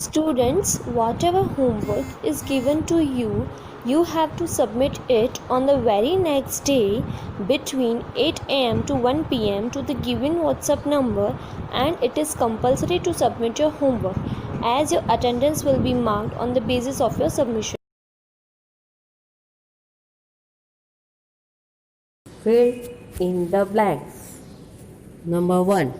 Students, whatever homework is given to you, you have to submit it on the very next day between 8 am to 1 pm to the given WhatsApp number, and it is compulsory to submit your homework as your attendance will be marked on the basis of your submission. Fill in the blanks. Number 1.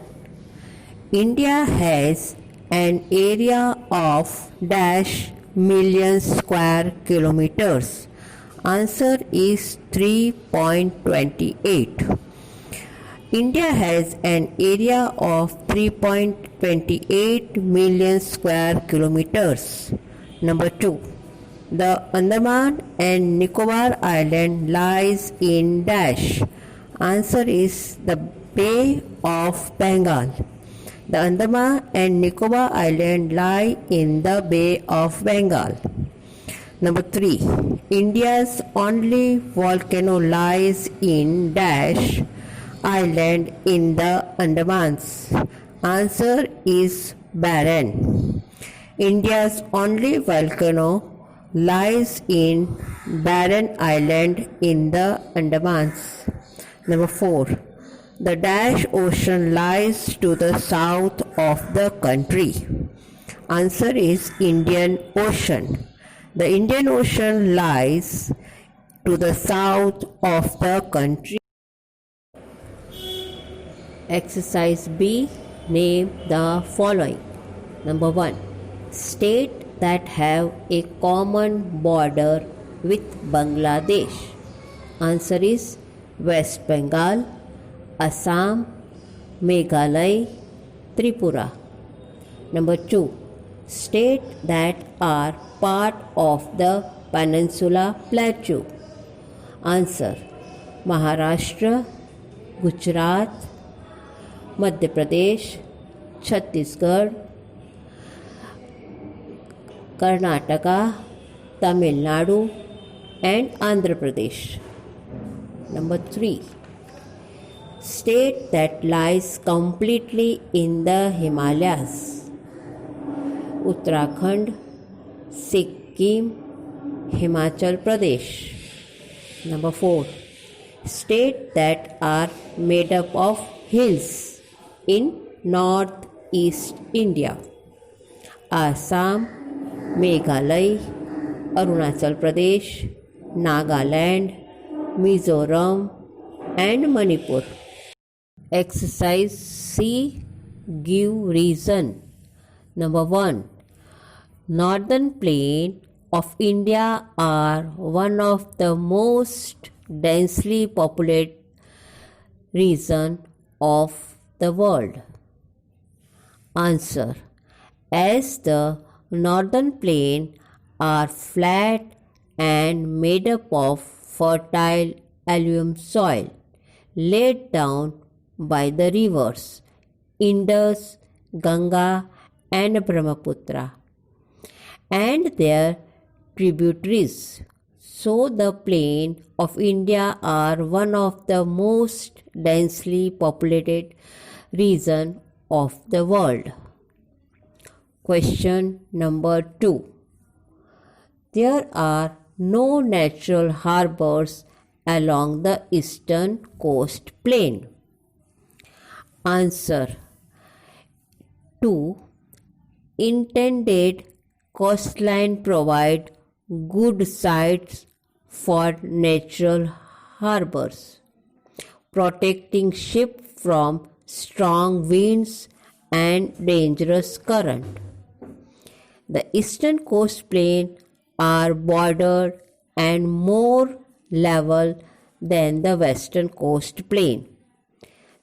India has an area of dash million square kilometers. Answer is 3.28. India has an area of 3.28 million square kilometers. Number 2. The Andaman and Nicobar Island lies in dash. Answer is the Bay of Bengal. The Andaman and Nicobar Island lie in the Bay of Bengal. Number 3. India's only volcano lies in dash island in the Andamans. Answer is Barren. India's only volcano lies in Barren Island in the Andamans. Number 4. The dash ocean lies to the south of the country. Answer is Indian Ocean. The Indian Ocean lies to the south of the country. Exercise B. Name the following. Number 1. State that have a common border with Bangladesh. Answer is West Bengal, Assam, Meghalaya, Tripura. Number 2. States that are part of the Peninsula Plateau. Answer: Maharashtra, Gujarat, Madhya Pradesh, Chhattisgarh, Karnataka, Tamil Nadu, and Andhra Pradesh. Number 3. State that lies completely in the Himalayas. Uttarakhand, Sikkim, Himachal Pradesh. Number 4. State that are made up of hills in northeast India. Assam, Meghalaya, Arunachal Pradesh, Nagaland, Mizoram, and Manipur. Exercise C. Give reason. Number 1. Northern Plain of India are one of the most densely populated region of the world. Answer: as the northern plain are flat and made up of fertile alluvium soil laid down by the rivers Indus, Ganga, and Brahmaputra and their tributaries. So the plain of India are one of the most densely populated region of the world. Question number 2. There are no natural harbors along the eastern coast plain. Answer: 2. Intended coastline provide good sites for natural harbors, protecting ships from strong winds and dangerous current. The eastern coast plain are bordered and more level than the western coast plain.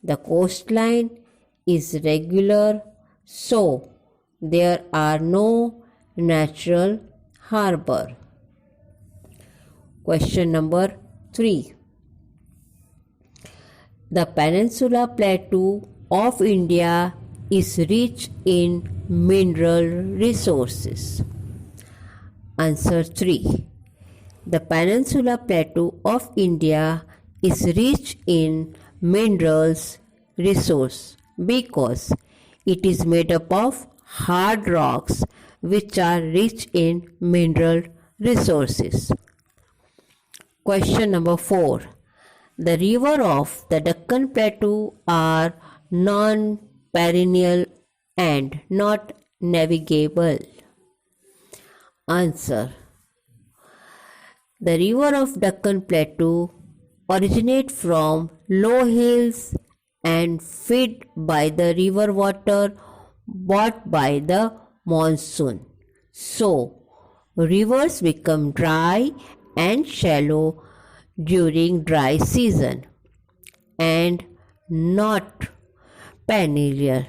The coastline is regular, so there are no natural harbor. Question number 3. The Peninsula Plateau of India is rich in mineral resources. Answer 3. The Peninsula Plateau of India is rich in minerals resource because it is made up of hard rocks which are rich in mineral resources. Question number 4. The rivers of the Deccan Plateau are non-perennial and not navigable. Answer. The river of Deccan Plateau originate from low hills and fed by the river water brought by the monsoon. So, rivers become dry and shallow during dry season and not perennial.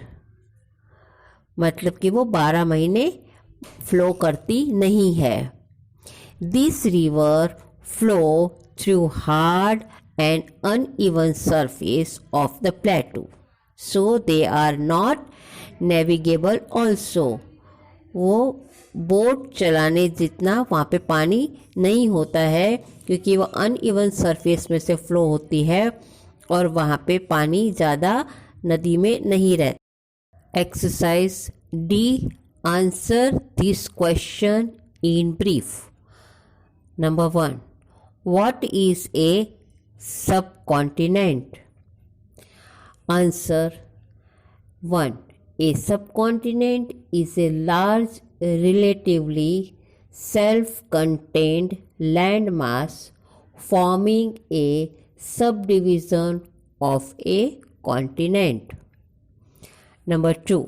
मतलब कि वो 12 महीने flow करती नहीं है. This river flow through hard and uneven surface of the plateau, so they are not navigable also. वो boat चलाने जितना वहाँ पे पानी नहीं होता है क्योंकि वो अनइवन सरफेस में से फ्लो होती है और वहाँ पे पानी ज़्यादा नदी में नहीं रहता. Exercise D. Answer this question in brief. Number 1. What is a subcontinent? Answer 1. A subcontinent is a large, relatively self-contained landmass forming a subdivision of a continent. Number 2.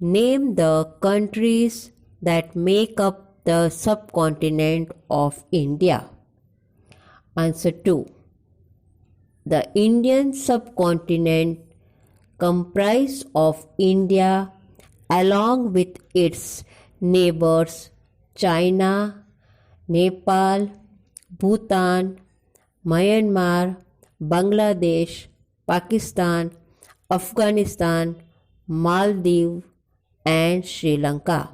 Name the countries that make up the subcontinent of India. Answer 2. The Indian subcontinent comprises of India along with its neighbors China, Nepal, Bhutan, Myanmar, Bangladesh, Pakistan, Afghanistan, Maldives and Sri Lanka.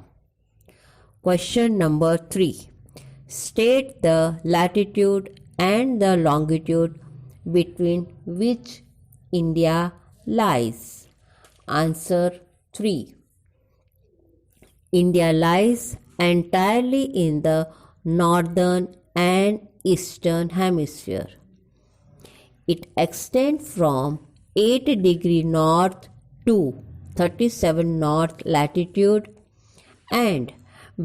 Question number 3. State the latitude and the longitude between which India lies. Answer 3. India lies entirely in the northern and eastern hemisphere. It extends from 8 degree north to 37 north latitude and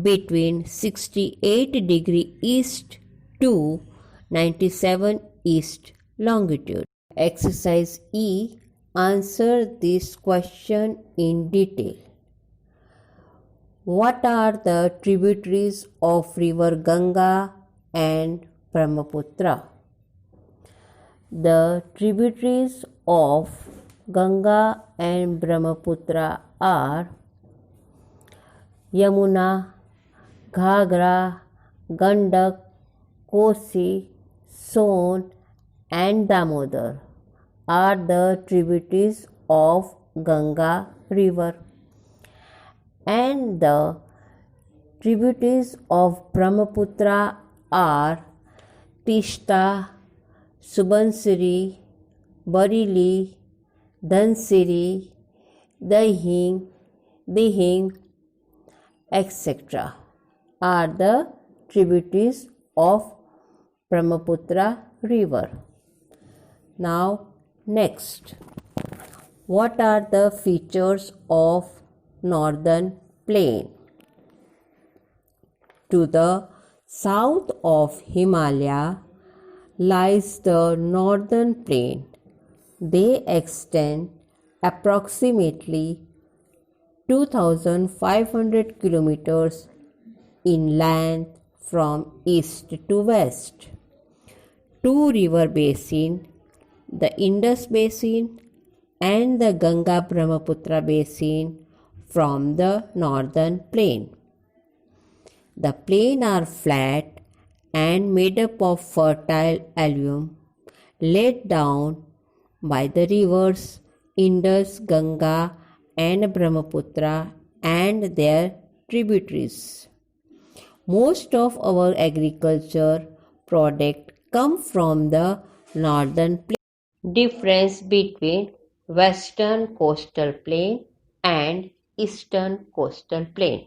between 68 degree east to 97 east longitude. Exercise E. Answer this question in detail. What are the tributaries of river Ganga and Brahmaputra? The tributaries of Ganga and Brahmaputra are Yamuna, Ghagra, Gandak, Kosi, Son and Damodar are the tributaries of Ganga river, and the tributaries of Brahmaputra are Tishta, Subansiri, Bareilly, Dhansiri, Dihing, etc. are the tributaries of Brahmaputra river. Now next, what are the features of northern plain? To the south of Himalaya lies the northern plain. They extend approximately 2,500 kilometers in length from east to west. Two river basins, the Indus Basin and the Ganga Brahmaputra Basin, from the northern plain. The plains are flat and made up of fertile alluvium laid down by the rivers Indus, Ganga and Brahmaputra and their tributaries. Most of our agriculture products come from the northern plain. Difference between western coastal plain and eastern coastal plain.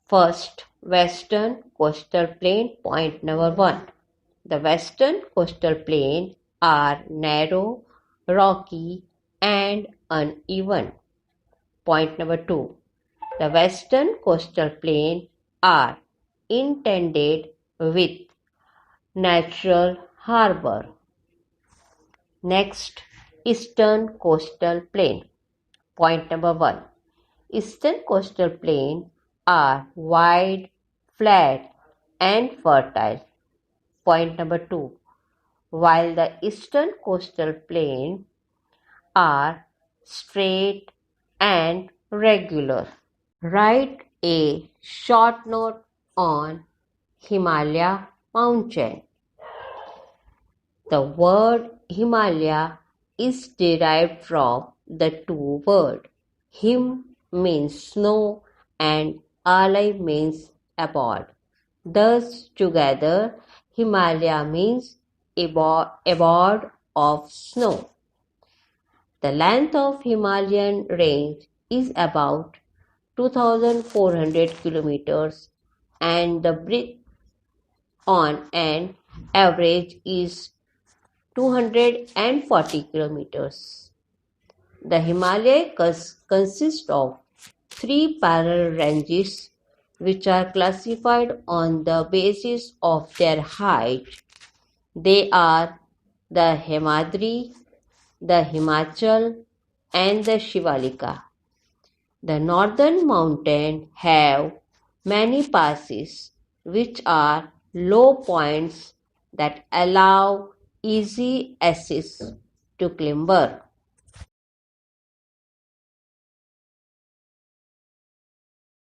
First, Western Coastal Plain, point number 1. The Western Coastal Plain are narrow, rocky, and uneven. Point number 2. The Western Coastal Plain are intended with natural harbor. Next, Eastern Coastal Plain. Point number 1. Eastern Coastal Plain are wide, flat, and fertile. Point number 2. While the Eastern Coastal Plain are straight and regular. Write a short note on Himalaya mountain. The word Himalaya is derived from the two words. Him means snow and Alai means abode. Thus, together, Himalaya means abode of snow. The length of Himalayan range is about 2,400 kilometers and the breadth on an average is 240 kilometers. The Himalaya consists of 3 parallel ranges which are classified on the basis of their height. They are the Himadri, the Himachal, and the Shivalika. The northern mountains have many passes which are low points that allow easy access to climber.